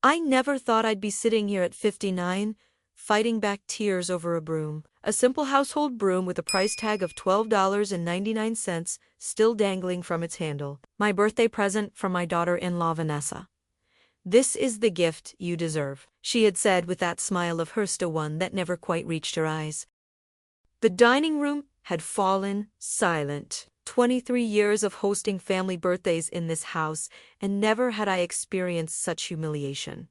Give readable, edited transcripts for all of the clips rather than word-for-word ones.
I never thought I'd be sitting here at 59, fighting back tears over a broom. A simple household broom with a price tag of $12.99 still dangling from its handle. My birthday present from my daughter-in-law Vanessa. "This is the gift you deserve," she had said with that smile of hers, to one that never quite reached her eyes. The dining room had fallen silent. 23 years of hosting family birthdays in this house, and never had I experienced such humiliation.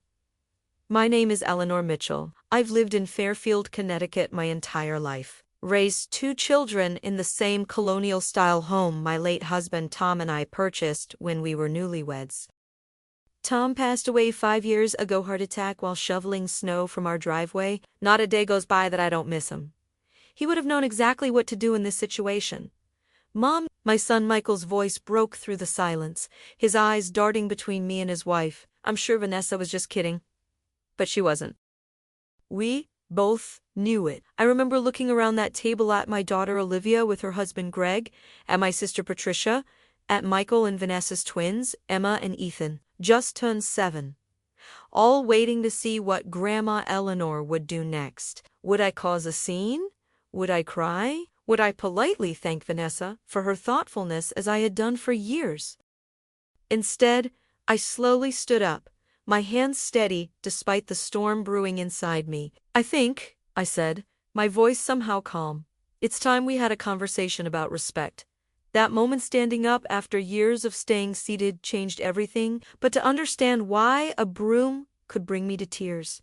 "My name is Eleanor Mitchell. I've lived in Fairfield, Connecticut my entire life. Raised 2 children in the same colonial-style home my late husband Tom and I purchased when we were newlyweds. Tom passed away 5 years ago, heart attack, while shoveling snow from our driveway. Not a day goes by that I don't miss him. He would have known exactly what to do in this situation." "Mom," my son Michael's voice broke through the silence, his eyes darting between me and his wife. I'm sure Vanessa was just kidding. But she wasn't. We both knew it. I remember looking around that table at my daughter Olivia with her husband Greg, at my sister Patricia, at Michael and Vanessa's twins, Emma and Ethan, just turned 7. All waiting to see what Grandma Eleanor would do next. Would I cause a scene? Would I cry? Would I politely thank Vanessa for her thoughtfulness as I had done for years? Instead, I slowly stood up, my hands steady despite the storm brewing inside me. "I think," I said, my voice somehow calm, "it's time we had a conversation about respect." That moment, standing up after years of staying seated, changed everything, but to understand why a broom could bring me to tears.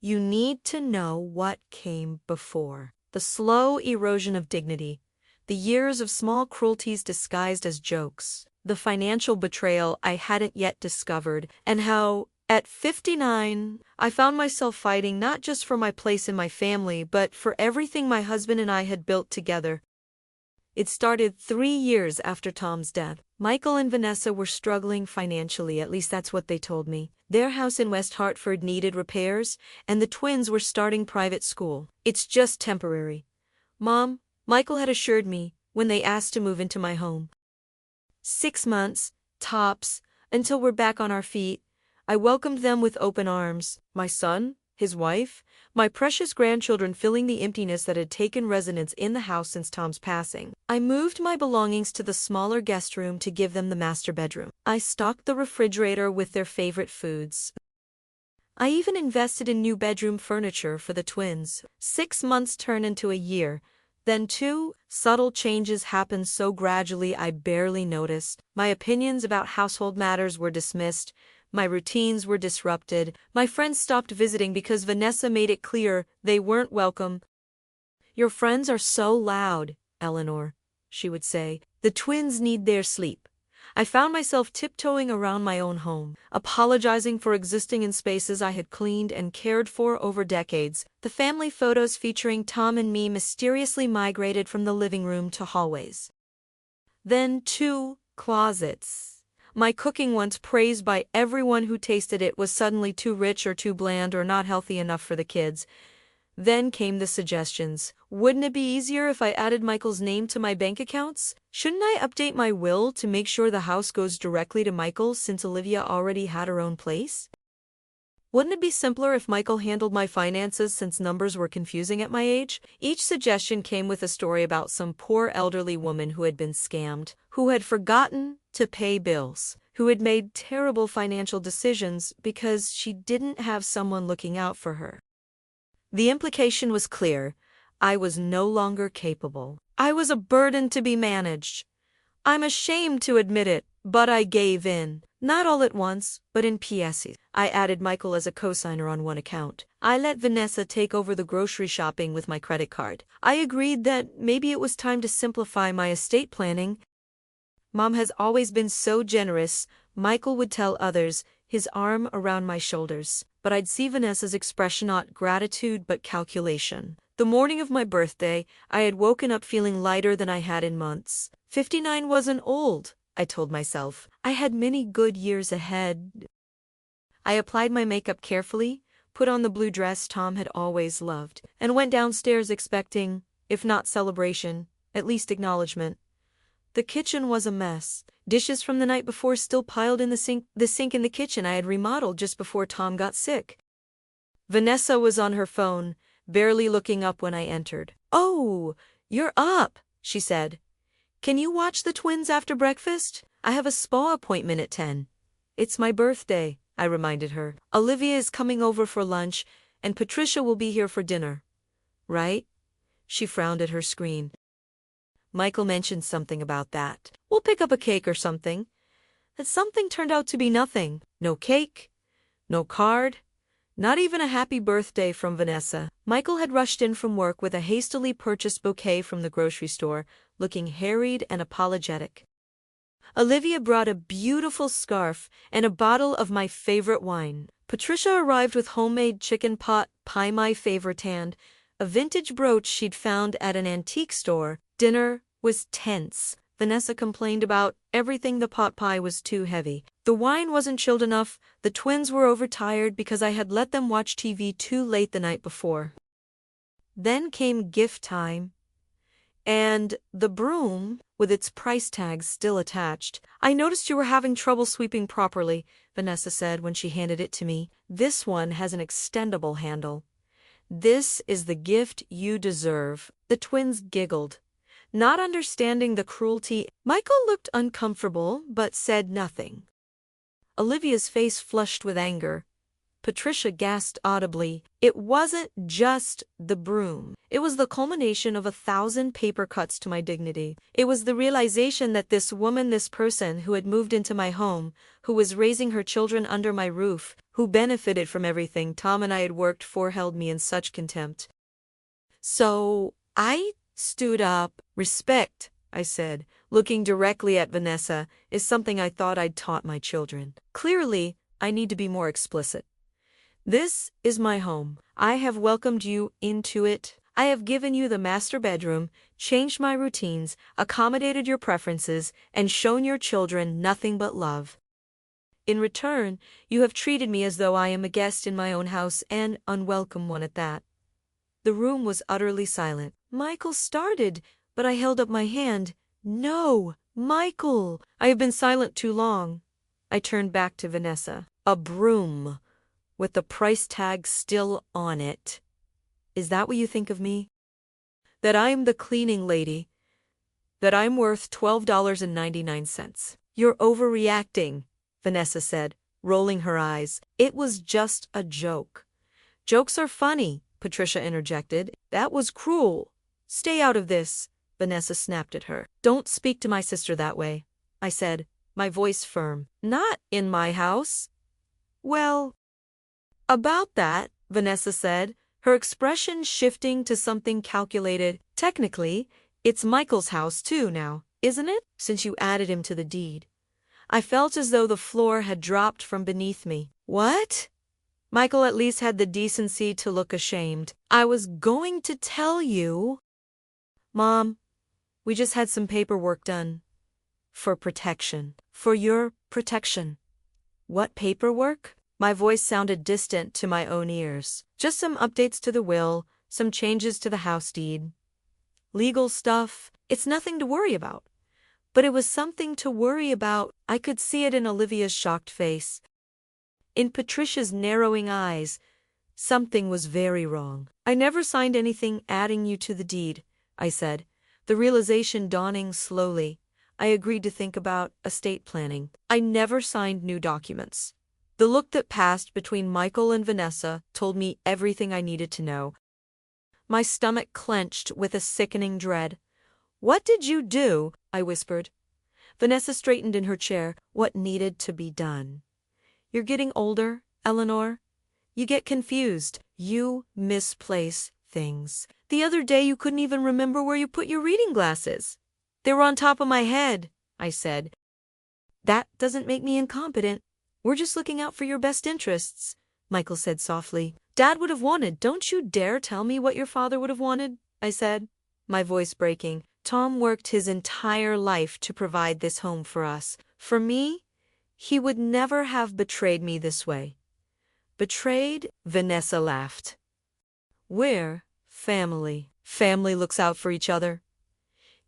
You need to know what came before. The slow erosion of dignity, the years of small cruelties disguised as jokes, the financial betrayal I hadn't yet discovered, and how, at 59, I found myself fighting not just for my place in my family but for everything my husband and I had built together. It started 3 years after Tom's death. Michael and Vanessa were struggling financially, at least that's what they told me. Their house in West Hartford needed repairs, and the twins were starting private school. "It's just temporary, Mom," Michael had assured me when they asked to move into my home. 6 months, tops, until we're back on our feet. I welcomed them with open arms. My son, his wife, my precious grandchildren filling the emptiness that had taken residence in the house since Tom's passing. I moved my belongings to the smaller guest room to give them the master bedroom. I stocked the refrigerator with their favorite foods. I even invested in new bedroom furniture for the twins. 6 months turned into a year. Then 2 subtle changes happened so gradually I barely noticed. My opinions about household matters were dismissed. My routines were disrupted. My friends stopped visiting because Vanessa made it clear they weren't welcome. "Your friends are so loud, Eleanor," she would say. "The twins need their sleep." I found myself tiptoeing around my own home, apologizing for existing in spaces I had cleaned and cared for over decades. The family photos featuring Tom and me mysteriously migrated from the living room to hallways. Then 2 closets. My cooking, once praised by everyone who tasted it, was suddenly too rich or too bland or not healthy enough for the kids. Then came the suggestions. Wouldn't it be easier if I added Michael's name to my bank accounts? Shouldn't I update my will to make sure the house goes directly to Michael since Olivia already had her own place? Wouldn't it be simpler if Michael handled my finances since numbers were confusing at my age? Each suggestion came with a story about some poor elderly woman who had been scammed, who had forgotten to pay bills, who had made terrible financial decisions because she didn't have someone looking out for her. The implication was clear. I was no longer capable. I was a burden to be managed. I'm ashamed to admit it, but I gave in. Not all at once, but in pieces. I added Michael as a cosigner on one account. I let Vanessa take over the grocery shopping with my credit card. I agreed that maybe it was time to simplify my estate planning. "Mom has always been so generous," Michael would tell others, his arm around my shoulders. But I'd see Vanessa's expression, not gratitude but calculation. The morning of my birthday, I had woken up feeling lighter than I had in months. 59 wasn't old, I told myself. I had many good years ahead. I applied my makeup carefully, put on the blue dress Tom had always loved, and went downstairs expecting, if not celebration, at least acknowledgement. The kitchen was a mess. Dishes from the night before still piled in the sink. The sink in the kitchen I had remodeled just before Tom got sick. Vanessa was on her phone, barely looking up when I entered. "Oh, you're up," she said. "Can you watch the twins after breakfast? I have a spa appointment at 10. "It's my birthday," I reminded her. "Olivia is coming over for lunch, and Patricia will be here for dinner. Right?" She frowned at her screen. "Michael mentioned something about that. We'll pick up a cake or something." That something turned out to be nothing. No cake, no card, not even a happy birthday from Vanessa. Michael had rushed in from work with a hastily purchased bouquet from the grocery store, looking harried and apologetic. Olivia brought a beautiful scarf and a bottle of my favorite wine. Patricia arrived with homemade chicken pot pie, my favorite hand, a vintage brooch she'd found at an antique store. Dinner was tense. Vanessa complained about everything. The pot pie was too heavy. The wine wasn't chilled enough. The twins were overtired because I had let them watch TV too late the night before. Then came gift time. And the broom, with its price tag still attached. "I noticed you were having trouble sweeping properly," Vanessa said when she handed it to me. "This one has an extendable handle. This is the gift you deserve." The twins giggled, not understanding the cruelty. Michael looked uncomfortable but said nothing. Olivia's face flushed with anger. Patricia gasped audibly. It wasn't just the broom. It was the culmination of 1,000 paper cuts to my dignity. It was the realization that this woman, this person who had moved into my home, who was raising her children under my roof, who benefited from everything Tom and I had worked for, held me in such contempt. So I stood up. "Respect," I said, looking directly at Vanessa, "is something I thought I'd taught my children. Clearly, I need to be more explicit. This is my home. I have welcomed you into it. I have given you the master bedroom, changed my routines, accommodated your preferences, and shown your children nothing but love. In return, you have treated me as though I am a guest in my own house, and unwelcome one at that." The room was utterly silent. Michael started, but I held up my hand. "No, Michael! I have been silent too long." I turned back to Vanessa. "A broom, with the price tag still on it. Is that what you think of me? That I'm the cleaning lady? That I'm worth $12.99? "You're overreacting," Vanessa said, rolling her eyes. "It was just a joke." "Jokes are funny," Patricia interjected. "That was cruel." "Stay out of this," Vanessa snapped at her. "Don't speak to my sister that way," I said, my voice firm. "Not in my house." "Well, about that," Vanessa said, her expression shifting to something calculated. "Technically, it's Michael's house too now, isn't it? Since you added him to the deed." I felt as though the floor had dropped from beneath me. "What?" Michael at least had the decency to look ashamed. "I was going to tell you." "Mom, we just had some paperwork done. For protection. For your protection." "What paperwork?" My voice sounded distant to my own ears. "Just some updates to the will, some changes to the house deed. Legal stuff. It's nothing to worry about." But it was something to worry about. I could see it in Olivia's shocked face. In Patricia's narrowing eyes. Something was very wrong. "I never signed anything adding you to the deed," I said, the realization dawning slowly. I agreed to think about estate planning. "I never signed new documents." The look that passed between Michael and Vanessa told me everything I needed to know. My stomach clenched with a sickening dread. "What did you do?" I whispered. Vanessa straightened in her chair. "What needed to be done?" "You're getting older, Eleanor. You get confused. You misplace things. The other day you couldn't even remember where you put your reading glasses." "They were on top of my head," I said. "That doesn't make me incompetent. We're just looking out for your best interests," Michael said softly. "Dad would have wanted. Don't you dare tell me what your father would have wanted," I said, my voice breaking. "Tom worked his entire life to provide this home for us. For me, he would never have betrayed me this way." "Betrayed?" Vanessa laughed. "We're family. Family looks out for each other."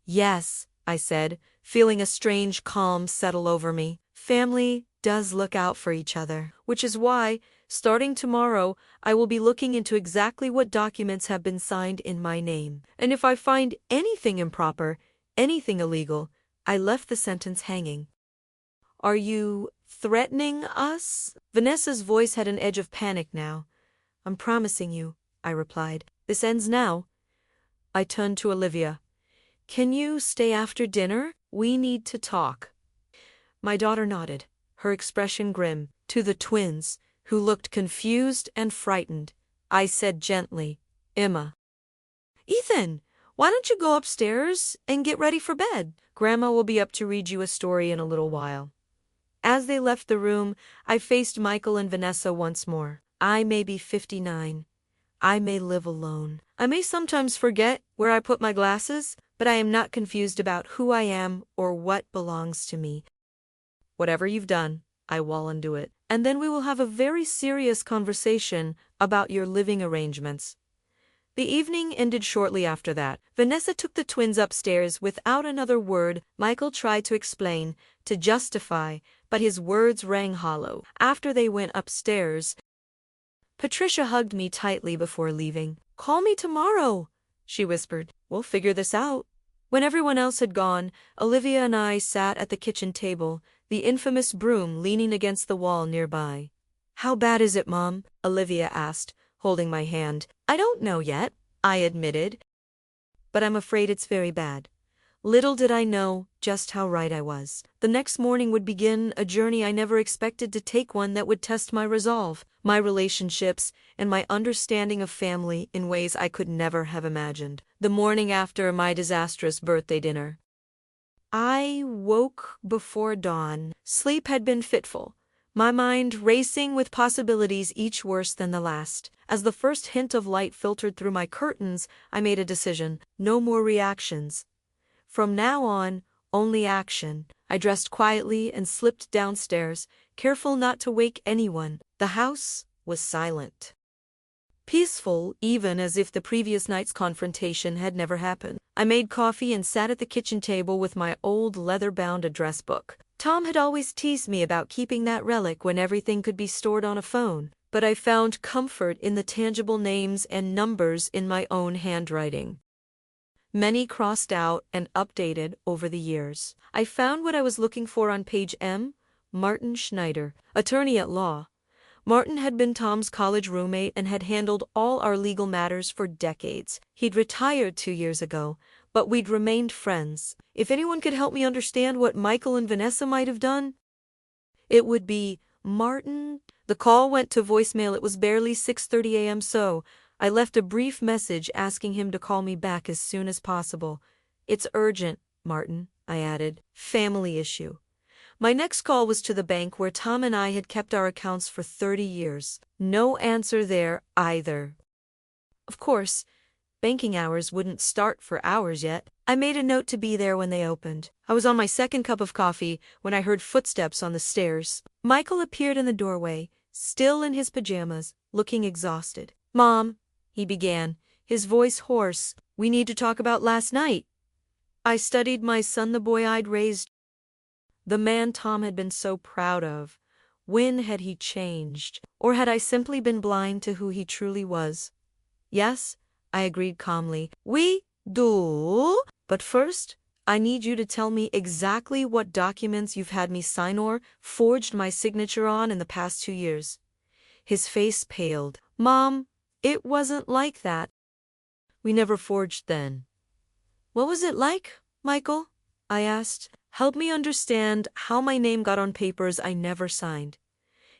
"Yes," I said, feeling a strange calm settle over me. Family does look out for each other, which is why, starting tomorrow, I will be looking into exactly what documents have been signed in my name. And if I find anything improper, anything illegal, I left the sentence hanging. Are you threatening us? Vanessa's voice had an edge of panic now. I'm promising you, I replied. This ends now. I turned to Olivia. Can you stay after dinner? We need to talk. My daughter nodded, her expression grim. To the twins, who looked confused and frightened, I said gently, Emma. Ethan, why don't you go upstairs and get ready for bed? Grandma will be up to read you a story in a little while. As they left the room, I faced Michael and Vanessa once more. I may be 59. I may live alone. I may sometimes forget where I put my glasses, but I am not confused about who I am or what belongs to me. Whatever you've done, I will undo it. And then we will have a very serious conversation about your living arrangements. The evening ended shortly after that. Vanessa took the twins upstairs without another word. Michael tried to explain, to justify, but his words rang hollow. After they went upstairs, Patricia hugged me tightly before leaving. Call me tomorrow, she whispered. We'll figure this out. When everyone else had gone, Olivia and I sat at the kitchen table, the infamous broom leaning against the wall nearby. How bad is it, Mom? Olivia asked, holding my hand. I don't know yet, I admitted. But I'm afraid it's very bad. Little did I know just how right I was. The next morning would begin a journey I never expected to take, one that would test my resolve, my relationships, and my understanding of family in ways I could never have imagined. The morning after my disastrous birthday dinner, I woke before dawn. Sleep had been fitful, my mind racing with possibilities each worse than the last. As the first hint of light filtered through my curtains, I made a decision. No more reactions. From now on, only action. I dressed quietly and slipped downstairs, careful not to wake anyone. The house was silent. Peaceful, even as if the previous night's confrontation had never happened. I made coffee and sat at the kitchen table with my old leather-bound address book. Tom had always teased me about keeping that relic when everything could be stored on a phone, but I found comfort in the tangible names and numbers in my own handwriting. Many crossed out and updated over the years. I found what I was looking for on page M. Martin Schneider, attorney at law. Martin had been Tom's college roommate and had handled all our legal matters for decades. He'd retired 2 years ago, but we'd remained friends. If anyone could help me understand what Michael and Vanessa might have done, it would be Martin. The call went to voicemail. It was barely 6:30 a.m., so I left a brief message asking him to call me back as soon as possible. It's urgent, Martin, I added. Family issue. My next call was to the bank where Tom and I had kept our accounts for 30 years. No answer there either. Of course, banking hours wouldn't start for hours yet. I made a note to be there when they opened. I was on my second cup of coffee when I heard footsteps on the stairs. Michael appeared in the doorway, still in his pajamas, looking exhausted. Mom, he began, his voice hoarse, we need to talk about last night. I studied my son, the boy I'd raised. The man Tom had been so proud of. When had he changed? Or had I simply been blind to who he truly was? Yes, I agreed calmly. We do. But first, I need you to tell me exactly what documents you've had me sign or forged my signature on in the past 2 years. His face paled. Mom, it wasn't like that. We never forged then. What was it like, Michael? I asked. Help me understand how my name got on papers I never signed.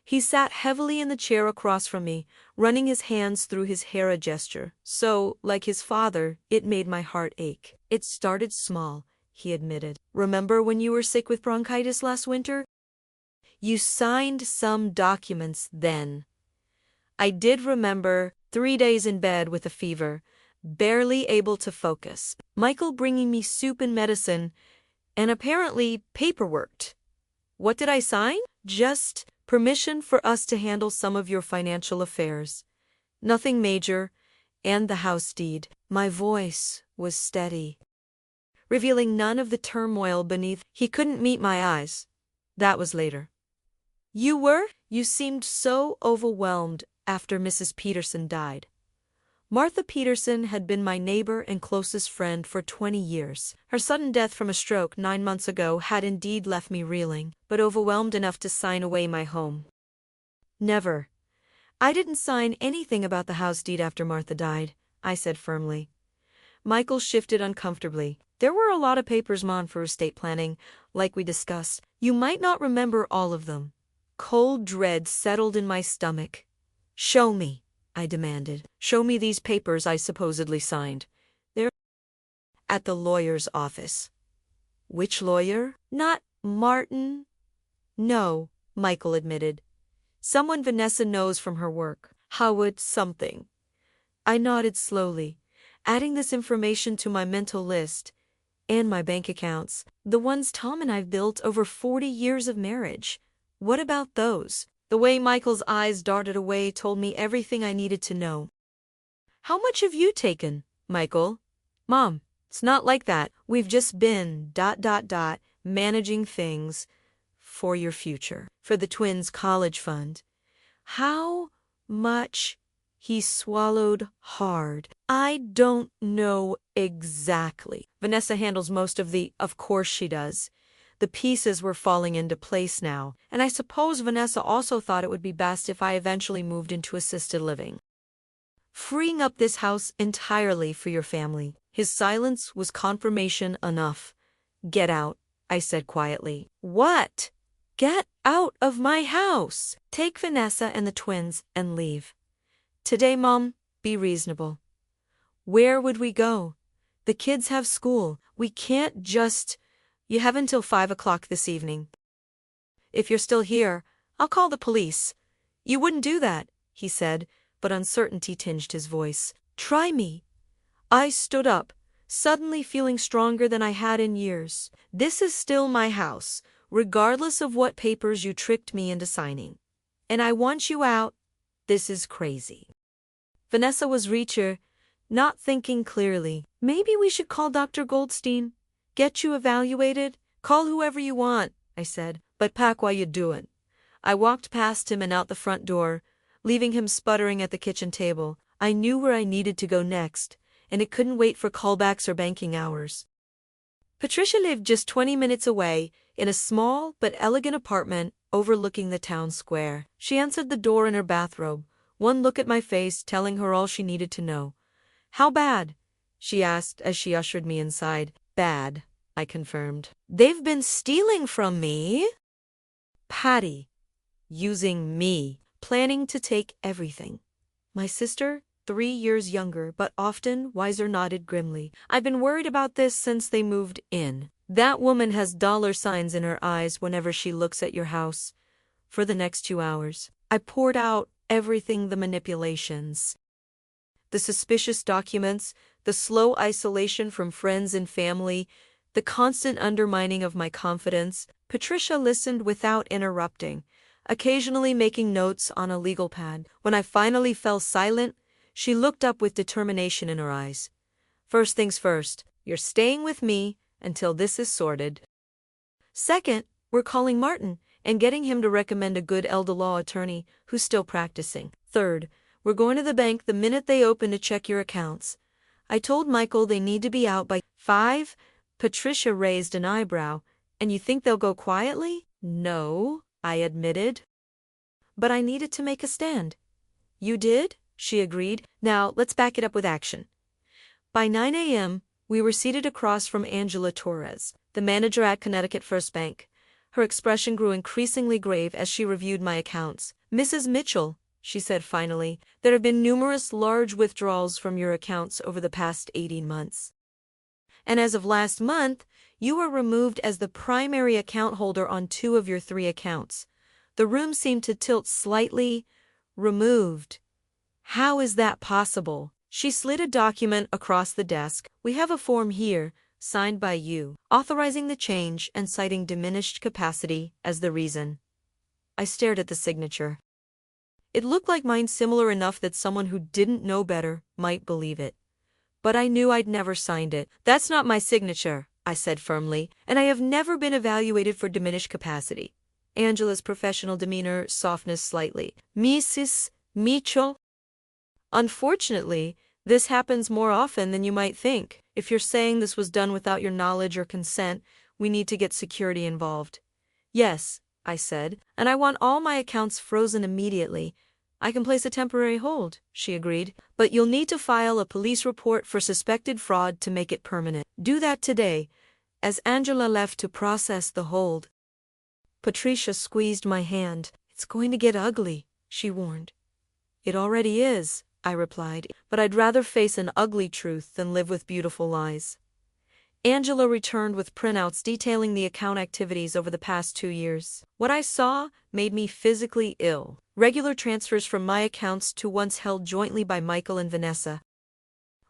He sat heavily in the chair across from me, running his hands through his hair, a gesture. So, like his father, it made my heart ache. It started small, he admitted. Remember when you were sick with bronchitis last winter? You signed some documents then. I did remember 3 days in bed with a fever, barely able to focus. Michael bringing me soup and medicine, and apparently paperwork. What did I sign? Just permission for us to handle some of your financial affairs. Nothing major, and the house deed. My voice was steady. revealing none of the turmoil beneath. He couldn't meet my eyes. That was later. You were? You seemed so overwhelmed after Mrs. Peterson died. Martha Peterson had been my neighbor and closest friend for 20 years. Her sudden death from a stroke 9 months ago had indeed left me reeling, but overwhelmed enough to sign away my home. Never. I didn't sign anything about the house deed after Martha died, I said firmly. Michael shifted uncomfortably. There were a lot of papers, Mom, for estate planning, like we discussed. You might not remember all of them. Cold dread settled in my stomach. Show me, I demanded. Show me these papers I supposedly signed. They're at the lawyer's office. Which lawyer? Not Martin. No, Michael admitted. Someone Vanessa knows from her work. Howard something. I nodded slowly, adding this information to my mental list and my bank accounts, the ones Tom and I've built over 40 years of marriage. What about those? The way Michael's eyes darted away told me everything I needed to know. How much have you taken, Michael? Mom, it's not like that. We've just been ... managing things for your future, for the twins' college fund. How much? He swallowed hard. I don't know exactly. Vanessa handles most of course she does. The pieces were falling into place now, and I suppose Vanessa also thought it would be best if I eventually moved into assisted living, freeing up this house entirely for your family. His silence was confirmation enough. Get out, I said quietly. What? Get out of my house. Take Vanessa and the twins and leave. Today, Mom, be reasonable. Where would we go? The kids have school. We can't just... You have until 5 o'clock this evening. If you're still here, I'll call the police. You wouldn't do that, he said, but uncertainty tinged his voice. Try me. I stood up, suddenly feeling stronger than I had in years. This is still my house, regardless of what papers you tricked me into signing. And I want you out. This is crazy. Vanessa was reacher, not thinking clearly. Maybe we should call Dr. Goldstein. Get you evaluated? Call whoever you want, I said, but pack while you do it. I walked past him and out the front door, leaving him sputtering at the kitchen table. I knew where I needed to go next, and it couldn't wait for callbacks or banking hours. Patricia lived just 20 minutes away, in a small but elegant apartment overlooking the town square. She answered the door in her bathrobe, one look at my face telling her all she needed to know. How bad? She asked as she ushered me inside. Bad, I confirmed. They've been stealing from me. Patty. Using me. Planning to take everything. My sister, 3 years younger but often wiser, nodded grimly. I've been worried about this since they moved in. That woman has dollar signs in her eyes whenever she looks at your house. For the next 2 hours, I poured out everything, the manipulations, the suspicious documents, the slow isolation from friends and family, the constant undermining of my confidence. Patricia listened without interrupting, occasionally making notes on a legal pad. When I finally fell silent, she looked up with determination in her eyes. First things first, you're staying with me until this is sorted. Second, we're calling Martin and getting him to recommend a good elder law attorney who's still practicing. Third, we're going to the bank the minute they open to check your accounts. I told Michael they need to be out by 5. Patricia raised an eyebrow. And you think they'll go quietly? No, I admitted. But I needed to make a stand. You did? She agreed. Now, let's back it up with action. By 9 a.m., we were seated across from Angela Torres, the manager at Connecticut First Bank. Her expression grew increasingly grave as she reviewed my accounts. Mrs. Mitchell, she said finally, there have been numerous large withdrawals from your accounts over the past 18 months. And as of last month, you were removed as the primary account holder on 2 of your 3 accounts. The room seemed to tilt slightly. Removed. How is that possible? She slid a document across the desk. We have a form here, signed by you, authorizing the change and citing diminished capacity as the reason. I stared at the signature. It looked like mine, similar enough that someone who didn't know better might believe it. But I knew I'd never signed it. That's not my signature, I said firmly, and I have never been evaluated for diminished capacity. Angela's professional demeanor softened slightly. Mrs. Mitchell? Unfortunately, this happens more often than you might think. If you're saying this was done without your knowledge or consent, we need to get security involved. Yes, I said, and I want all my accounts frozen immediately. I can place a temporary hold, she agreed, but you'll need to file a police report for suspected fraud to make it permanent. Do that today. As Angela left to process the hold, Patricia squeezed my hand. It's going to get ugly, she warned. It already is, I replied, but I'd rather face an ugly truth than live with beautiful lies. Angela returned with printouts detailing the account activities over the past 2 years. What I saw made me physically ill. Regular transfers from my accounts to ones held jointly by Michael and Vanessa.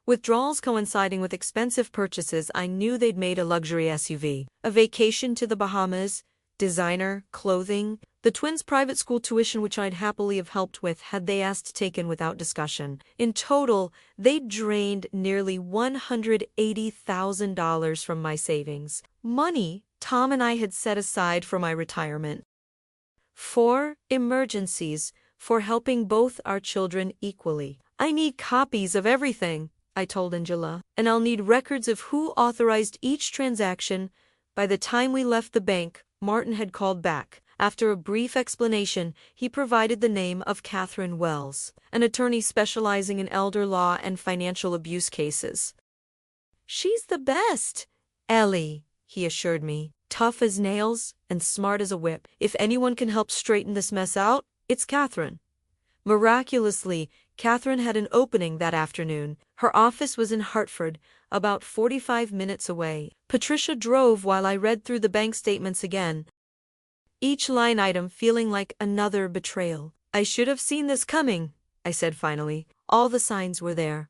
Withdrawals coinciding with expensive purchases. I knew they'd made a luxury SUV, a vacation to the Bahamas, designer, clothing, the twins' private school tuition which I'd happily have helped with had they asked taken without discussion. In total, they'd drained nearly $180,000 from my savings, money Tom and I had set aside for my retirement. For emergencies, for helping both our children equally. I need copies of everything, I told Angela, and I'll need records of who authorized each transaction. By the time we left the bank, Martin had called back. After a brief explanation, he provided the name of Catherine Wells, an attorney specializing in elder law and financial abuse cases. She's the best, Ellie, he assured me, tough as nails and smart as a whip. If anyone can help straighten this mess out, it's Catherine. Miraculously, Catherine had an opening that afternoon. Her office was in Hartford, about 45 minutes away. Patricia drove while I read through the bank statements again, each line item feeling like another betrayal. I should have seen this coming, I said finally. All the signs were there.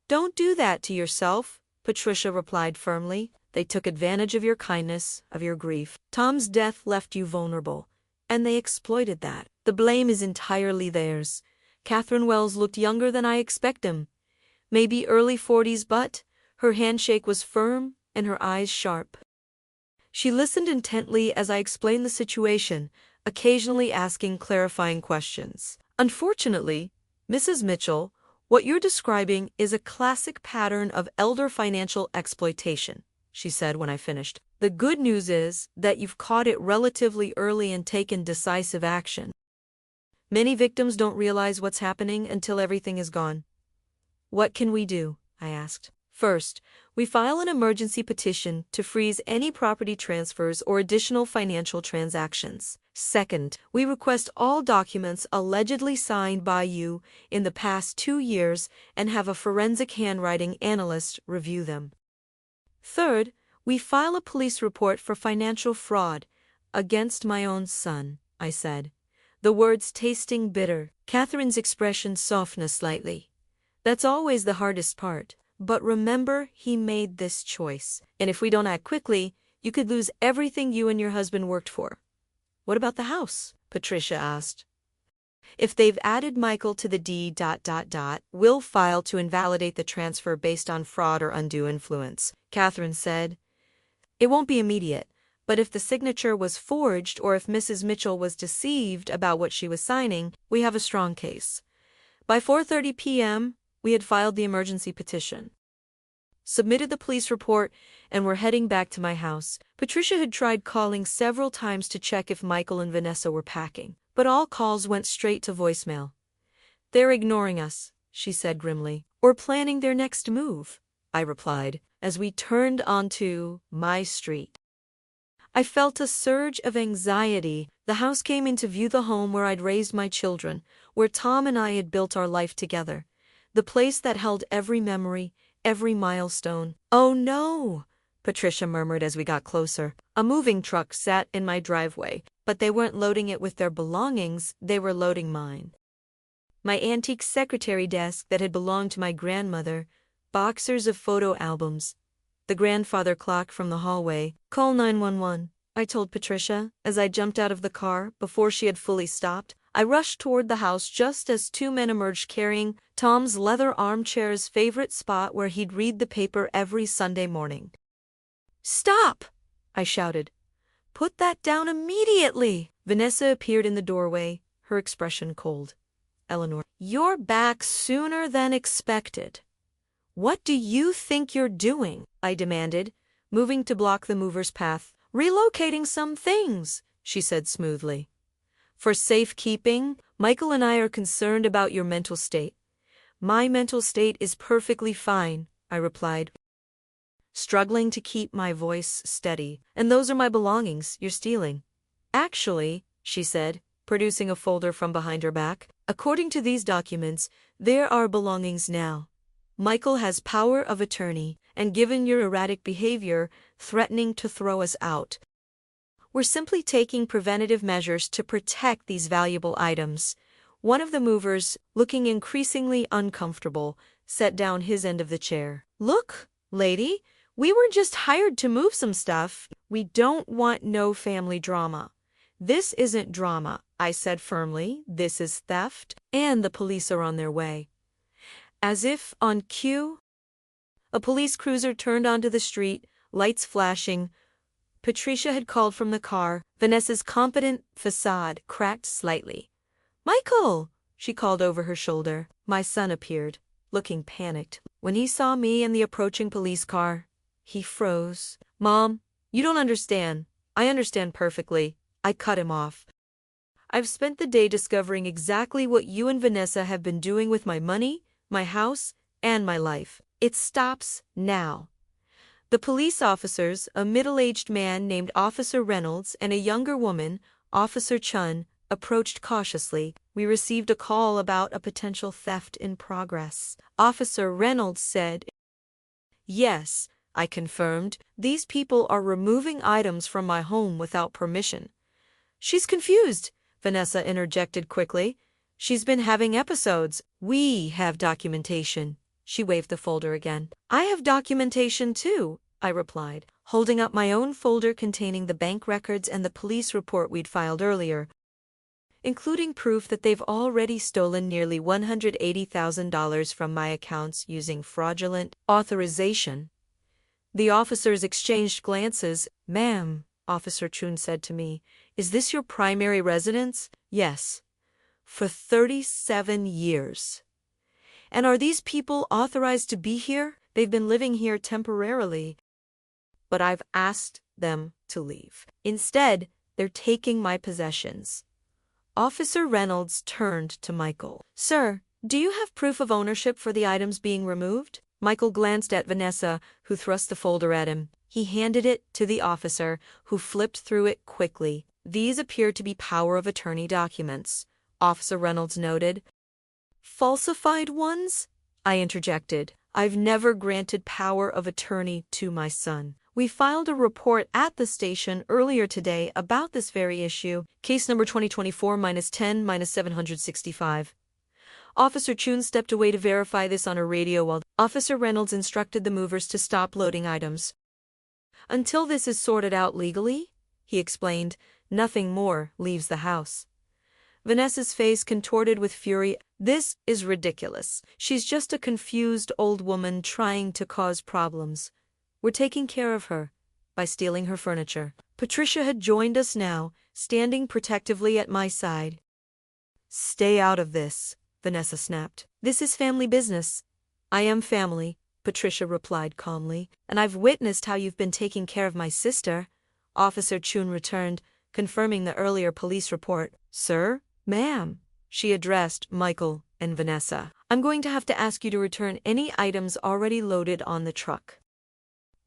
Don't do that to yourself, Patricia replied firmly. They took advantage of your kindness, of your grief. Tom's death left you vulnerable, and they exploited that. The blame is entirely theirs. Catherine Wells looked younger than I expected. Maybe early 40s, but her handshake was firm and her eyes sharp. She listened intently as I explained the situation, occasionally asking clarifying questions. Unfortunately, Mrs. Mitchell, what you're describing is a classic pattern of elder financial exploitation, she said when I finished. The good news is that you've caught it relatively early and taken decisive action. Many victims don't realize what's happening until everything is gone. What can we do? I asked. First, we file an emergency petition to freeze any property transfers or additional financial transactions. Second, we request all documents allegedly signed by you in the past 2 years and have a forensic handwriting analyst review them. Third, we file a police report for financial fraud against my own son, I said, the words tasting bitter. Catherine's expression softened slightly. That's always the hardest part. But remember, he made this choice. And if we don't act quickly, you could lose everything you and your husband worked for. What about the house? Patricia asked. If they've added Michael to the deed, we'll file to invalidate the transfer based on fraud or undue influence, Catherine said. It won't be immediate, but if the signature was forged or if Mrs. Mitchell was deceived about what she was signing, we have a strong case. By 4:30 p.m., we had filed the emergency petition, submitted the police report, and were heading back to my house. Patricia had tried calling several times to check if Michael and Vanessa were packing, but all calls went straight to voicemail. They're ignoring us, she said grimly. Or planning their next move, I replied, as we turned onto my street. I felt a surge of anxiety. The house came into view, the home where I'd raised my children, where Tom and I had built our life together. The place that held every memory, every milestone. Oh no, Patricia murmured as we got closer. A moving truck sat in my driveway, but they weren't loading it with their belongings, they were loading mine. My antique secretary desk that had belonged to my grandmother, boxers of photo albums, the grandfather clock from the hallway. Call 911, I told Patricia as I jumped out of the car before she had fully stopped. I rushed toward the house just as 2 men emerged carrying Tom's leather armchair's favorite spot where he'd read the paper every Sunday morning. Stop! I shouted. Put that down immediately! Vanessa appeared in the doorway, her expression cold. Eleanor, you're back sooner than expected. What do you think you're doing? I demanded, moving to block the mover's path. Relocating some things, she said smoothly. For safekeeping, Michael and I are concerned about your mental state. My mental state is perfectly fine, I replied, struggling to keep my voice steady. And those are my belongings you're stealing. Actually, she said, producing a folder from behind her back, according to these documents, there are belongings now. Michael has power of attorney, and given your erratic behavior, threatening to throw us out. We're simply taking preventative measures to protect these valuable items. One of the movers, looking increasingly uncomfortable, set down his end of the chair. Look, lady, we were just hired to move some stuff. We don't want no family drama. This isn't drama, I said firmly. This is theft, and the police are on their way. As if on cue, a police cruiser turned onto the street, lights flashing. Patricia had called from the car. Vanessa's confident facade cracked slightly. Michael, she called over her shoulder. My son appeared, looking panicked. When he saw me and the approaching police car, he froze. Mom, you don't understand. I understand perfectly. I cut him off. I've spent the day discovering exactly what you and Vanessa have been doing with my money, my house, and my life. It stops now. The police officers, a middle-aged man named Officer Reynolds and a younger woman, Officer Chun, approached cautiously. We received a call about a potential theft in progress. Officer Reynolds said, Yes, I confirmed. These people are removing items from my home without permission. She's confused, Vanessa interjected quickly. She's been having episodes. We have documentation. She waved the folder again. I have documentation too, I replied, holding up my own folder containing the bank records and the police report we'd filed earlier, including proof that they've already stolen nearly $180,000 from my accounts using fraudulent authorization. The officers exchanged glances. Ma'am, Officer Chun said to me, is this your primary residence? Yes. For 37 years. And are these people authorized to be here? They've been living here temporarily. But I've asked them to leave. Instead, they're taking my possessions. Officer Reynolds turned to Michael. Sir, do you have proof of ownership for the items being removed? Michael glanced at Vanessa, who thrust the folder at him. He handed it to the officer, who flipped through it quickly. These appear to be power of attorney documents, Officer Reynolds noted. Falsified ones? I interjected. I've never granted power of attorney to my son. We filed a report at the station earlier today about this very issue, case number 2024-10-765. Officer Chun stepped away to verify this on a radio while Officer Reynolds instructed the movers to stop loading items. Until this is sorted out legally, he explained, nothing more leaves the house. Vanessa's face contorted with fury. This is ridiculous. She's just a confused old woman trying to cause problems. We're taking care of her by stealing her furniture. Patricia had joined us now, standing protectively at my side. Stay out of this, Vanessa snapped. This is family business. I am family, Patricia replied calmly, and I've witnessed how you've been taking care of my sister. Officer Chun returned, confirming the earlier police report. Sir? Ma'am, she addressed Michael and Vanessa. I'm going to have to ask you to return any items already loaded on the truck.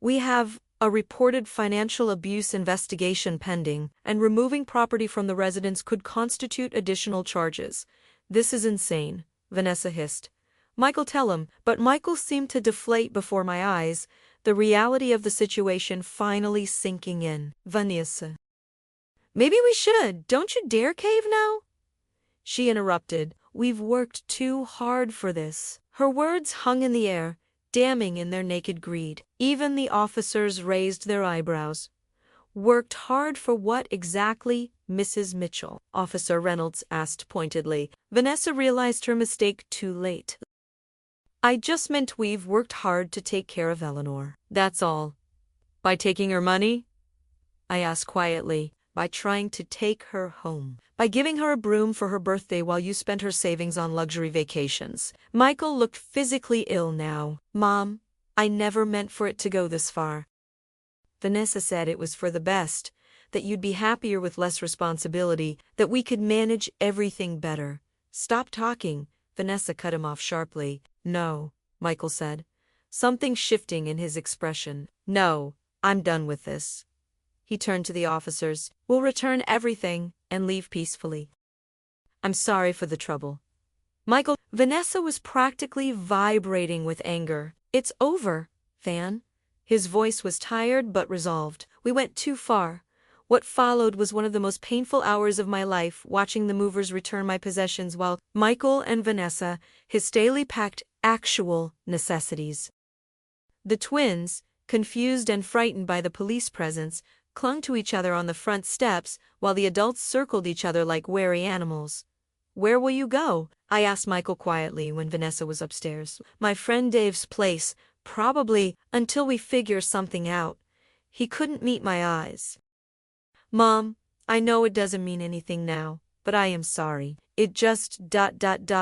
We have a reported financial abuse investigation pending, and removing property from the residence could constitute additional charges. This is insane, Vanessa hissed. Michael, tell him. But Michael seemed to deflate before my eyes, the reality of the situation finally sinking in. Vanessa. Maybe we should. Don't you dare cave now? She interrupted. We've worked too hard for this. Her words hung in the air, damning in their naked greed. Even the officers raised their eyebrows. Worked hard for what exactly, Mrs. Mitchell? Officer Reynolds asked pointedly. Vanessa realized her mistake too late. I just meant we've worked hard to take care of Eleanor. That's all. By taking her money? I asked quietly. By trying to take her home. By giving her a broom for her birthday while you spent her savings on luxury vacations. Michael looked physically ill now. Mom, I never meant for it to go this far. Vanessa said it was for the best, that you'd be happier with less responsibility, that we could manage everything better. Stop talking, Vanessa cut him off sharply. No, Michael said, something shifting in his expression. No, I'm done with this. He turned to the officers. We'll return everything and leave peacefully. I'm sorry for the trouble. Michael, Vanessa was practically vibrating with anger. It's over, Van. His voice was tired but resolved. We went too far. What followed was one of the most painful hours of my life, watching the movers return my possessions while Michael and Vanessa hastily packed actual necessities. The twins, confused and frightened by the police presence, clung to each other on the front steps while the adults circled each other like wary animals. Where will you go? I asked Michael quietly when Vanessa was upstairs. My friend Dave's place, probably until we figure something out. He couldn't meet my eyes. Mom, I know it doesn't mean anything now, but I am sorry. It just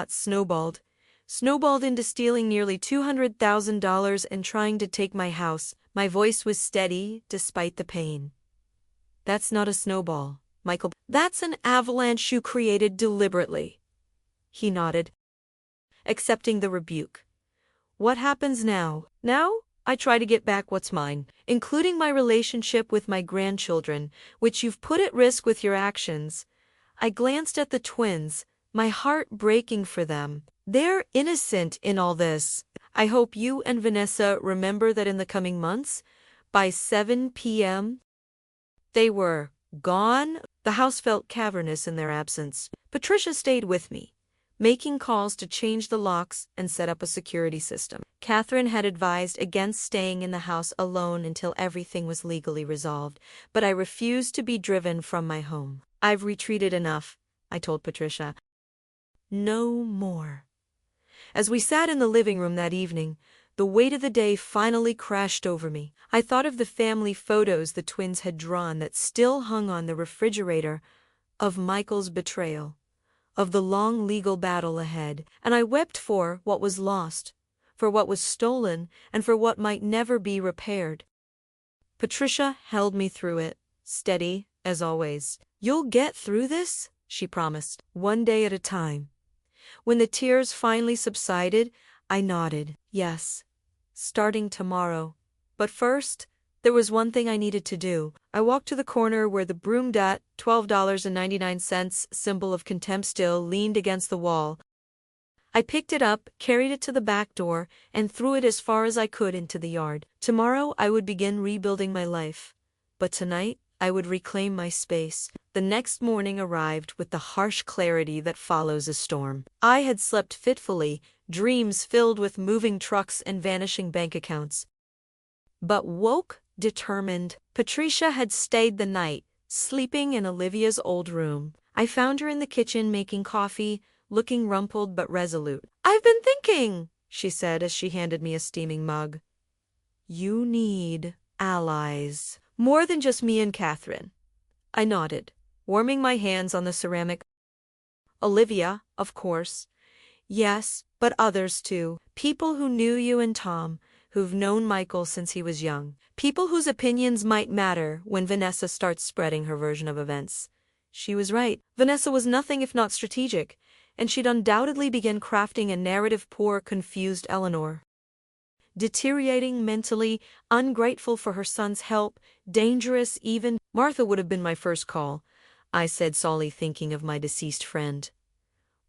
snowballed. Snowballed into stealing nearly $200,000 and trying to take my house. My voice was steady despite the pain. That's not a snowball, Michael. That's an avalanche you created deliberately. He nodded, accepting the rebuke. What happens now? Now, I try to get back what's mine, including my relationship with my grandchildren, which you've put at risk with your actions. I glanced at the twins, my heart breaking for them. They're innocent in all this. I hope you and Vanessa remember that in the coming months, by 7 p.m., they were gone. The house felt cavernous in their absence. Patricia stayed with me, making calls to change the locks and set up a security system. Catherine had advised against staying in the house alone until everything was legally resolved, but I refused to be driven from my home. I've retreated enough, I told Patricia. No more. As we sat in the living room that evening, the weight of the day finally crashed over me. I thought of the family photos the twins had drawn that still hung on the refrigerator, of Michael's betrayal, of the long legal battle ahead, and I wept for what was lost, for what was stolen, and for what might never be repaired. Patricia held me through it, steady as always. You'll get through this, she promised, one day at a time. When the tears finally subsided, I nodded. Yes, starting tomorrow. But first, there was one thing I needed to do. I walked to the corner where the broom $12.99 symbol of contempt still leaned against the wall. I picked it up, carried it to the back door, and threw it as far as I could into the yard. Tomorrow I would begin rebuilding my life. But tonight, I would reclaim my space. The next morning arrived with the harsh clarity that follows a storm. I had slept fitfully, dreams filled with moving trucks and vanishing bank accounts. But woke, determined. Patricia had stayed the night, sleeping in Olivia's old room. I found her in the kitchen making coffee, looking rumpled but resolute. I've been thinking, she said as she handed me a steaming mug. You need allies. More than just me and Catherine. I nodded, warming my hands on the ceramic. Olivia, of course. Yes, but others too. People who knew you and Tom, who've known Michael since he was young. People whose opinions might matter when Vanessa starts spreading her version of events. She was right. Vanessa was nothing if not strategic, and she'd undoubtedly begin crafting a narrative poor, confused Eleanor. Deteriorating mentally, ungrateful for her son's help, dangerous even. Martha would have been my first call, I said, solely thinking of my deceased friend.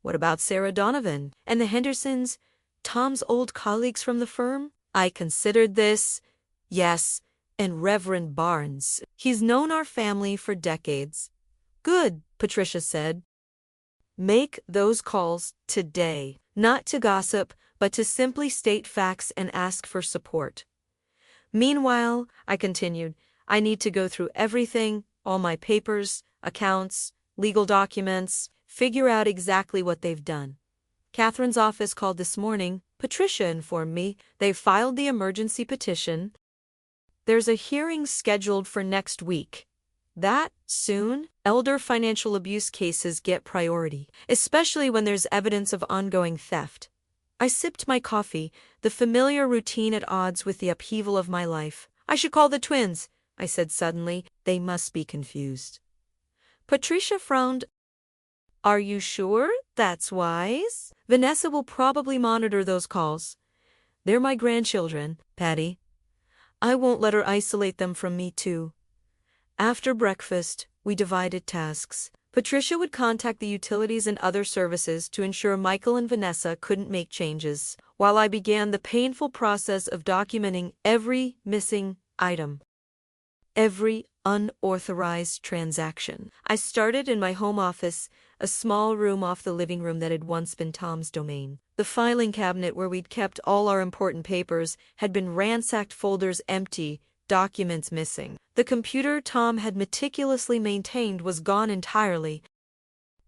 What about Sarah Donovan and the Hendersons, Tom's old colleagues from the firm? I considered this. Yes, and Reverend Barnes. He's known our family for decades. Good, Patricia said. Make those calls today, not to gossip, but to simply state facts and ask for support. Meanwhile, I continued, I need to go through everything, all my papers, accounts, legal documents, figure out exactly what they've done. Catherine's office called this morning. Patricia informed me they've filed the emergency petition. There's a hearing scheduled for next week. That soon? Elder financial abuse cases get priority, especially when there's evidence of ongoing theft. I sipped my coffee, the familiar routine at odds with the upheaval of my life. I should call the twins, I said suddenly. They must be confused. Patricia frowned. Are you sure that's wise? Vanessa will probably monitor those calls. They're my grandchildren, Patty. I won't let her isolate them from me too. After breakfast, we divided tasks. Patricia would contact the utilities and other services to ensure Michael and Vanessa couldn't make changes, while I began the painful process of documenting every missing item, every unauthorized transaction. I started in my home office, a small room off the living room that had once been Tom's domain. The filing cabinet where we'd kept all our important papers had been ransacked, folders empty, documents missing. The computer Tom had meticulously maintained was gone entirely.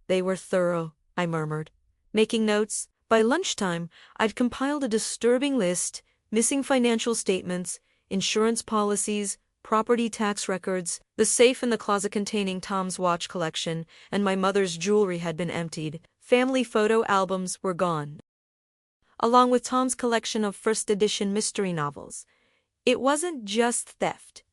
They were thorough, I murmured, making notes. By lunchtime, I'd compiled a disturbing list: missing financial statements, insurance policies, property tax records. The safe in the closet containing Tom's watch collection and my mother's jewelry had been emptied. Family photo albums were gone, along with Tom's collection of first edition mystery novels. It wasn't just theft.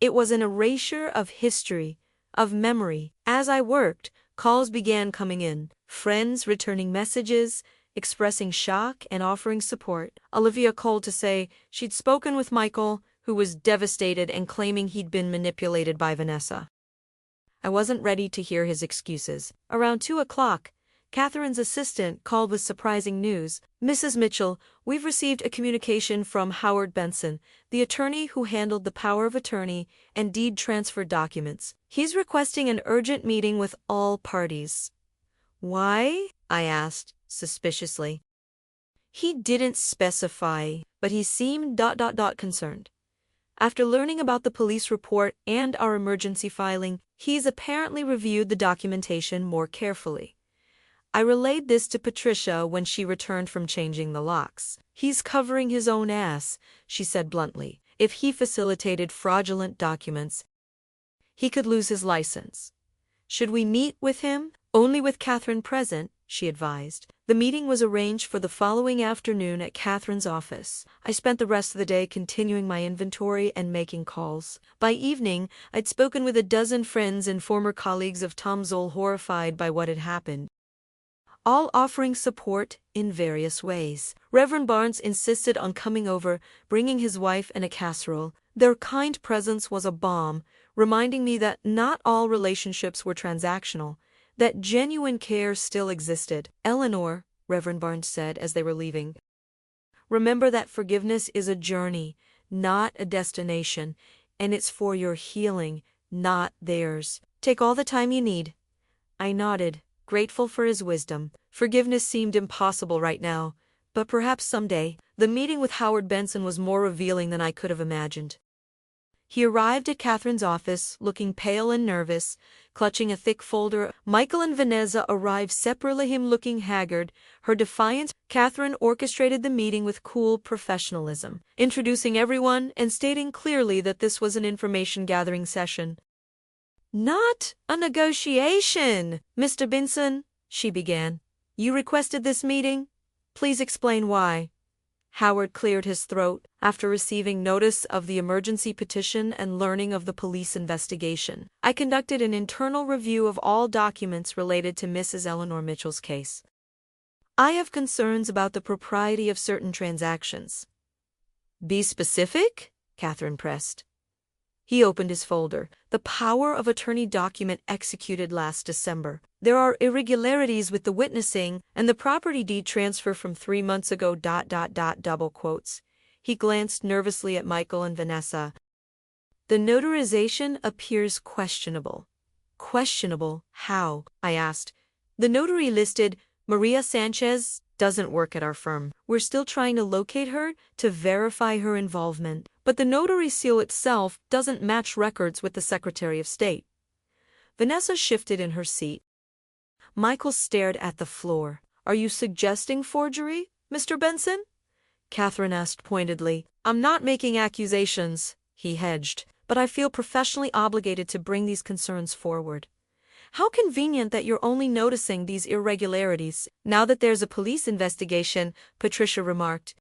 It was an erasure of history, of memory. As I worked, calls began coming in, friends returning messages, expressing shock and offering support. Olivia called to say she'd spoken with Michael, who was devastated and claiming he'd been manipulated by Vanessa. I wasn't ready to hear his excuses. Around 2 o'clock, Catherine's assistant called with surprising news. Mrs. Mitchell, we've received a communication from Howard Benson, the attorney who handled the power of attorney and deed transfer documents. He's requesting an urgent meeting with all parties. Why? I asked, suspiciously. He didn't specify, but he seemed concerned. After learning about the police report and our emergency filing, he's apparently reviewed the documentation more carefully. I relayed this to Patricia when she returned from changing the locks. He's covering his own ass, she said bluntly. If he facilitated fraudulent documents, he could lose his license. Should we meet with him? Only with Catherine present, she advised. The meeting was arranged for the following afternoon at Catherine's office. I spent the rest of the day continuing my inventory and making calls. By evening, I'd spoken with a dozen friends and former colleagues of Tom Zoll, horrified by what had happened, all offering support in various ways. Reverend Barnes insisted on coming over, bringing his wife and a casserole. Their kind presence was a balm, reminding me that not all relationships were transactional, that genuine care still existed. Eleanor, Reverend Barnes said as they were leaving, remember that forgiveness is a journey, not a destination, and it's for your healing, not theirs. Take all the time you need. I nodded, grateful for his wisdom. Forgiveness seemed impossible right now, but perhaps someday. The meeting with Howard Benson was more revealing than I could have imagined. He arrived at Catherine's office, looking pale and nervous, clutching a thick folder. Michael and Vanessa arrived separately, him looking haggard, her defiance. Catherine orchestrated the meeting with cool professionalism, introducing everyone and stating clearly that this was an information-gathering session, not a negotiation. Mr. Benson, she began, you requested this meeting? Please explain why. Howard cleared his throat after receiving notice of the emergency petition and learning of the police investigation. I conducted an internal review of all documents related to Mrs. Eleanor Mitchell's case. I have concerns about the propriety of certain transactions. Be specific? Catherine pressed. He opened his folder. The power of attorney document executed last December. There are irregularities with the witnessing and the property deed transfer from 3 months ago. Double quotes. He glanced nervously at Michael and Vanessa. The notarization appears questionable. Questionable? How? I asked. The notary listed Maria Sanchez doesn't work at our firm. We're still trying to locate her to verify her involvement, but the notary seal itself doesn't match records with the Secretary of State. Vanessa shifted in her seat. Michael stared at the floor. Are you suggesting forgery, Mr. Benson? Catherine asked pointedly. I'm not making accusations, he hedged, but I feel professionally obligated to bring these concerns forward. How convenient that you're only noticing these irregularities now that there's a police investigation, Patricia remarked.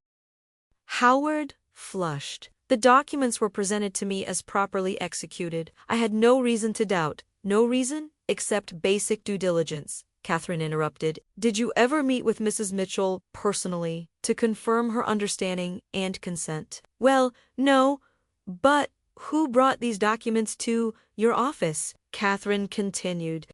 Howard flushed. The documents were presented to me as properly executed. I had no reason to doubt. No reason, except basic due diligence, Catherine interrupted. Did you ever meet with Mrs. Mitchell personally to confirm her understanding and consent? Well, no, but who brought these documents to your office? Catherine continued.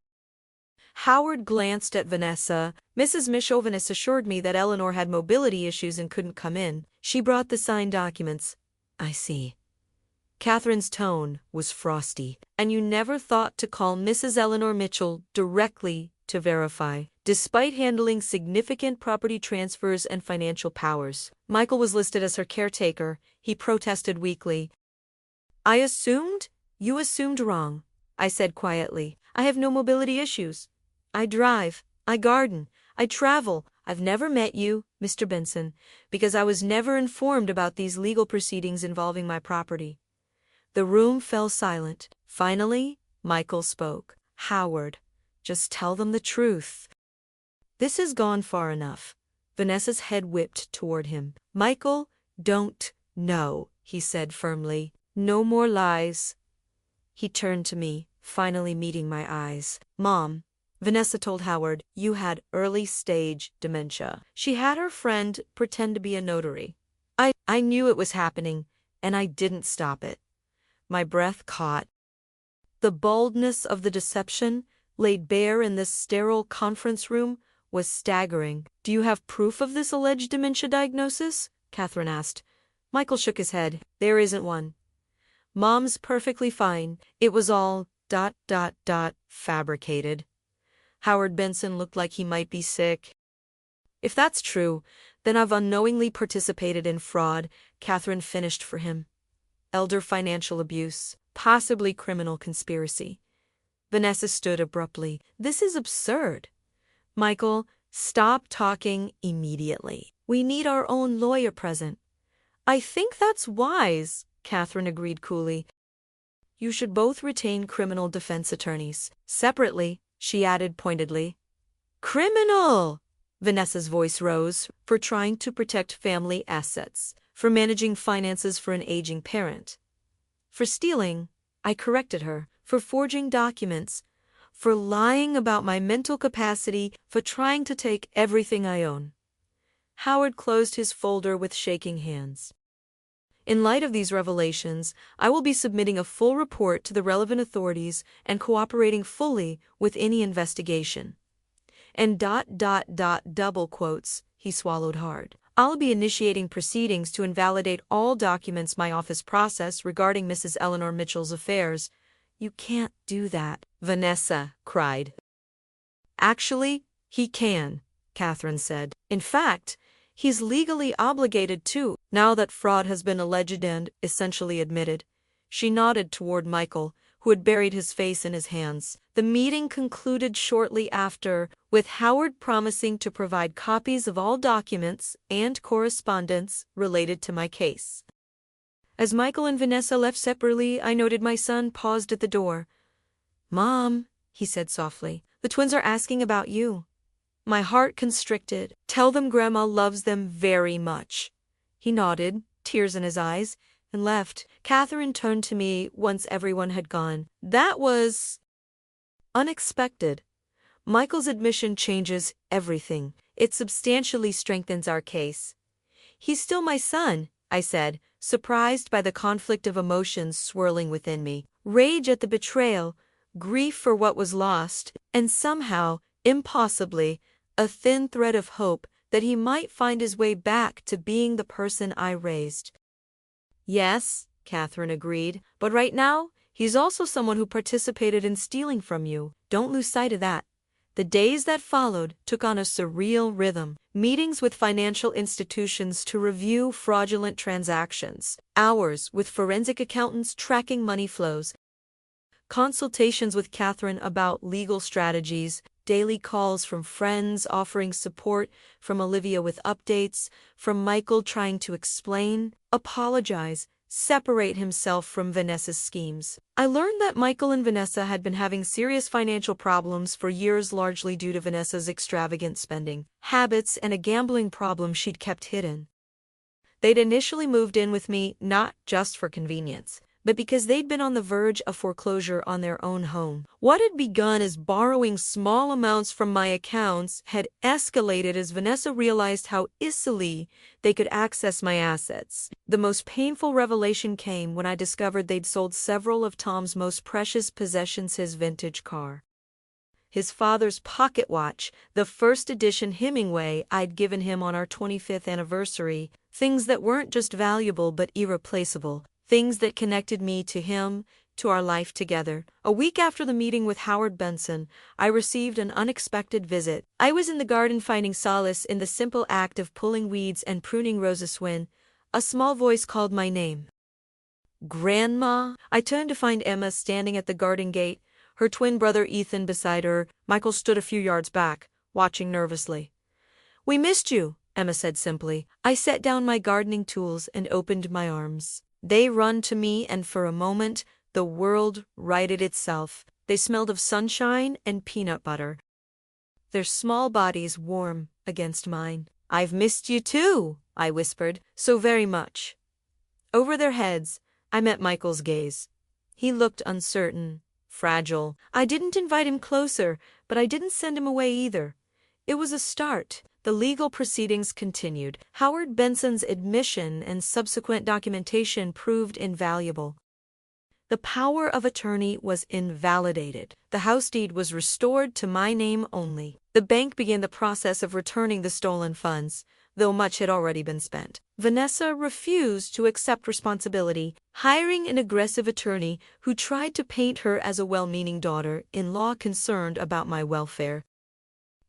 Howard glanced at Vanessa. Mrs. Mitchell assured me that Eleanor had mobility issues and couldn't come in. She brought the signed documents. I see. Catherine's tone was frosty. And you never thought to call Mrs. Eleanor Mitchell directly to verify, despite handling significant property transfers and financial powers. Michael was listed as her caretaker. He protested weakly. You assumed wrong, I said quietly. I have no mobility issues. I drive, I garden, I travel. I've never met you, Mr. Benson, because I was never informed about these legal proceedings involving my property. The room fell silent. Finally, Michael spoke. Howard, just tell them the truth. This has gone far enough. Vanessa's head whipped toward him. Michael, don't know, he said firmly. No more lies. He turned to me, finally meeting my eyes. Mom, Vanessa told Howard, you had early-stage dementia. She had her friend pretend to be a notary. I knew it was happening, and I didn't stop it. My breath caught. The baldness of the deception, laid bare in this sterile conference room, was staggering. Do you have proof of this alleged dementia diagnosis? Catherine asked. Michael shook his head. There isn't one. Mom's perfectly fine. It was all ... fabricated. Howard Benson looked like he might be sick. If that's true, then I've unknowingly participated in fraud, Catherine finished for him. Elder financial abuse, possibly criminal conspiracy. Vanessa stood abruptly. This is absurd. Michael, stop talking immediately. We need our own lawyer present. I think that's wise, Catherine agreed coolly. You should both retain criminal defense attorneys. Separately, she added pointedly. Criminal! Vanessa's voice rose. For trying to protect family assets. For managing finances for an aging parent. For stealing, I corrected her. For forging documents. For lying about my mental capacity. For trying to take everything I own. Howard closed his folder with shaking hands. In light of these revelations, I will be submitting a full report to the relevant authorities and cooperating fully with any investigation. And ... double quotes, he swallowed hard. I'll be initiating proceedings to invalidate all documents my office processed regarding Mrs. Eleanor Mitchell's affairs. You can't do that, Vanessa cried. Actually, he can, Catherine said. In fact, he's legally obligated to, now that fraud has been alleged and essentially admitted. She nodded toward Michael, who had buried his face in his hands. The meeting concluded shortly after, with Howard promising to provide copies of all documents and correspondence related to my case. As Michael and Vanessa left separately, I noted my son paused at the door. Mom, he said softly, the twins are asking about you. My heart constricted. Tell them Grandma loves them very much. He nodded, tears in his eyes, and left. Catherine turned to me once everyone had gone. That was unexpected. Michael's admission changes everything. It substantially strengthens our case. He's still my son, I said, surprised by the conflict of emotions swirling within me. Rage at the betrayal, grief for what was lost, and somehow, impossibly, a thin thread of hope that he might find his way back to being the person I raised. Yes, Catherine agreed, but right now, he's also someone who participated in stealing from you. Don't lose sight of that. The days that followed took on a surreal rhythm. Meetings with financial institutions to review fraudulent transactions. Hours with forensic accountants tracking money flows. Consultations with Catherine about legal strategies. Daily calls from friends offering support, from Olivia with updates, from Michael trying to explain, apologize, separate himself from Vanessa's schemes. I learned that Michael and Vanessa had been having serious financial problems for years, largely due to Vanessa's extravagant spending habits and a gambling problem she'd kept hidden. They'd initially moved in with me not just for convenience, but because they'd been on the verge of foreclosure on their own home. What had begun as borrowing small amounts from my accounts had escalated as Vanessa realized how easily they could access my assets. The most painful revelation came when I discovered they'd sold several of Tom's most precious possessions: his vintage car, his father's pocket watch, the first edition Hemingway I'd given him on our 25th anniversary, things that weren't just valuable but irreplaceable. Things that connected me to him, to our life together. A week after the meeting with Howard Benson, I received an unexpected visit. I was in the garden finding solace in the simple act of pulling weeds and pruning roses when a small voice called my name. "Grandma?" I turned to find Emma standing at the garden gate, her twin brother Ethan beside her. Michael stood a few yards back, watching nervously. "We missed you," Emma said simply. I set down my gardening tools and opened my arms. They run to me, and for a moment, the world righted itself. They smelled of sunshine and peanut butter, their small bodies warm against mine. "I've missed you too," I whispered, "so very much." Over their heads, I met Michael's gaze. He looked uncertain, fragile. I didn't invite him closer, but I didn't send him away either. It was a start. The legal proceedings continued. Howard Benson's admission and subsequent documentation proved invaluable. The power of attorney was invalidated. The house deed was restored to my name only. The bank began the process of returning the stolen funds, though much had already been spent. Vanessa refused to accept responsibility, hiring an aggressive attorney who tried to paint her as a well-meaning daughter-in-law concerned about my welfare.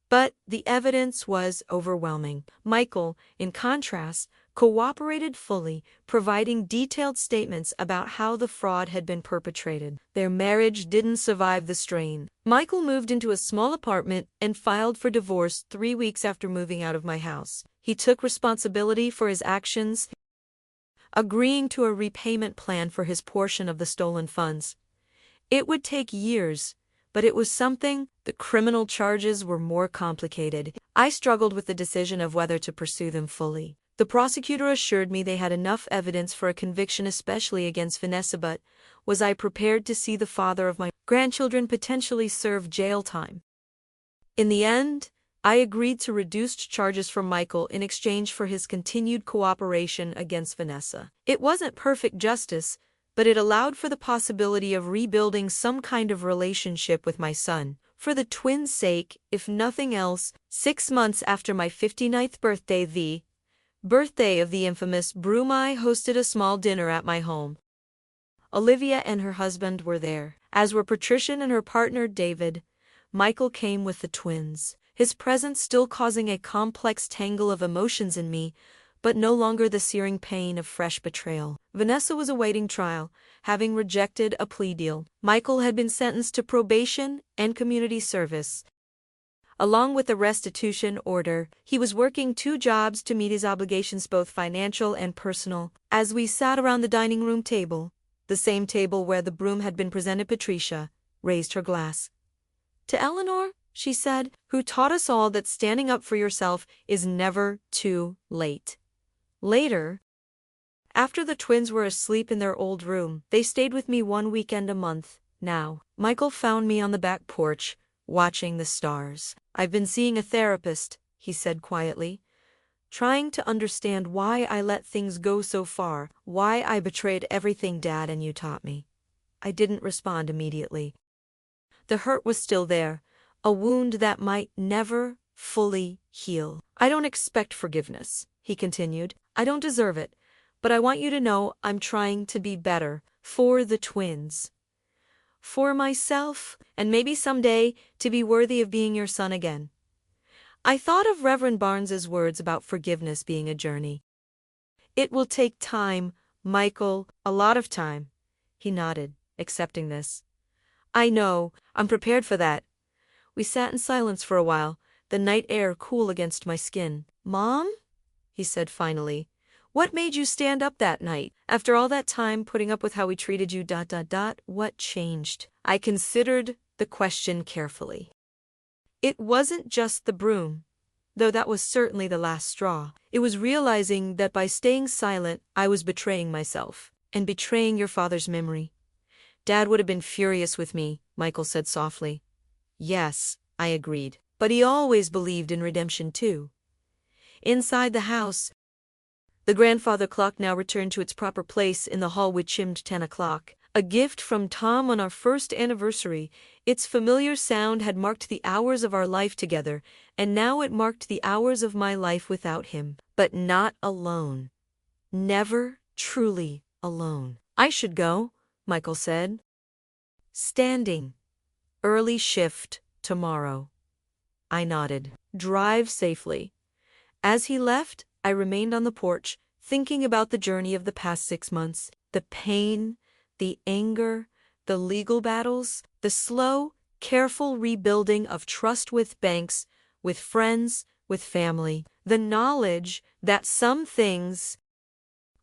But the evidence was overwhelming. Michael, in contrast, cooperated fully, providing detailed statements about how the fraud had been perpetrated. Their marriage didn't survive the strain. Michael moved into a small apartment and filed for divorce 3 weeks after moving out of my house. He took responsibility for his actions, agreeing to a repayment plan for his portion of the stolen funds. It would take years, but it was something. The criminal charges were more complicated. I struggled with the decision of whether to pursue them fully. The prosecutor assured me they had enough evidence for a conviction, especially against Vanessa, but was I prepared to see the father of my grandchildren potentially serve jail time? In the end, I agreed to reduced charges from Michael in exchange for his continued cooperation against Vanessa. It wasn't perfect justice, but it allowed for the possibility of rebuilding some kind of relationship with my son. For the twins' sake, if nothing else. 6 months after my 59th birthday, the birthday of the infamous Broom, I hosted a small dinner at my home. Olivia and her husband were there, as were Patricia and her partner David. Michael came with the twins, his presence still causing a complex tangle of emotions in me, but no longer the searing pain of fresh betrayal. Vanessa was awaiting trial, having rejected a plea deal. Michael had been sentenced to probation and community service. Along with the restitution order, he was working 2 jobs to meet his obligations, both financial and personal. As we sat around the dining room table, the same table where the broom had been presented, Patricia raised her glass. "To Eleanor," she said, "who taught us all that standing up for yourself is never too late." Later, after the twins were asleep in their old room, they stayed with me 1 weekend a month. Now, Michael found me on the back porch, watching the stars. "I've been seeing a therapist," he said quietly, "trying to understand why I let things go so far, why I betrayed everything Dad and you taught me." I didn't respond immediately. The hurt was still there, a wound that might never fully heal. "I don't expect forgiveness," he continued. "I don't deserve it, but I want you to know I'm trying to be better for the twins, for myself, and maybe someday to be worthy of being your son again." I thought of Reverend Barnes's words about forgiveness being a journey. "It will take time, Michael, a lot of time." He nodded, accepting this. "I know, I'm prepared for that." We sat in silence for a while, the night air cool against my skin. "Mom?" he said finally. What made you stand up that night? After all that time putting up with how we treated you. What changed? I considered the question carefully. It wasn't just the broom, though that was certainly the last straw. It was realizing that by staying silent, I was betraying myself, and betraying your father's memory. Dad would have been furious with me, Michael said softly. Yes, I agreed. But he always believed in redemption too. Inside the house, the grandfather clock now returned to its proper place in the hall, which chimed 10 o'clock. A gift from Tom on our first anniversary. Its familiar sound had marked the hours of our life together, and now it marked the hours of my life without him. But not alone. Never truly alone. I should go, Michael said. Standing. Early shift tomorrow. I nodded. Drive safely. As he left, I remained on the porch, thinking about the journey of the past 6 months, the pain, the anger, the legal battles, the slow, careful rebuilding of trust with banks, with friends, with family, the knowledge that some things,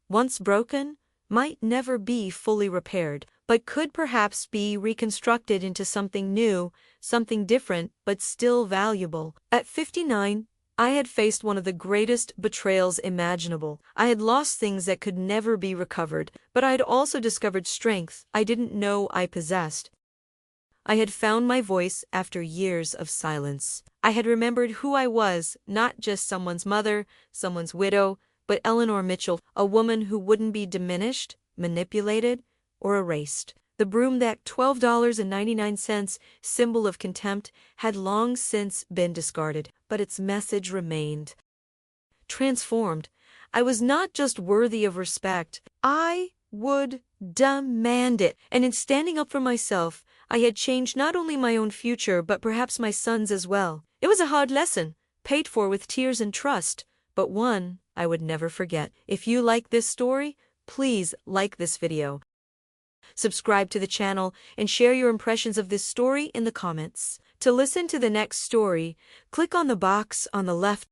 once broken, might never be fully repaired, but could perhaps be reconstructed into something new, something different, but still valuable. At 59, I had faced one of the greatest betrayals imaginable. I had lost things that could never be recovered, but I had also discovered strength I didn't know I possessed. I had found my voice after years of silence. I had remembered who I was, not just someone's mother, someone's widow, but Eleanor Mitchell, a woman who wouldn't be diminished, manipulated, or erased. The broom, that $12.99 symbol of contempt, had long since been discarded, but its message remained. Transformed, I was not just worthy of respect, I would demand it. And in standing up for myself, I had changed not only my own future, but perhaps my son's as well. It was a hard lesson, paid for with tears and trust, but one I would never forget. If you like this story, please like this video. Subscribe to the channel and share your impressions of this story in the comments. To listen to the next story, click on the box on the left.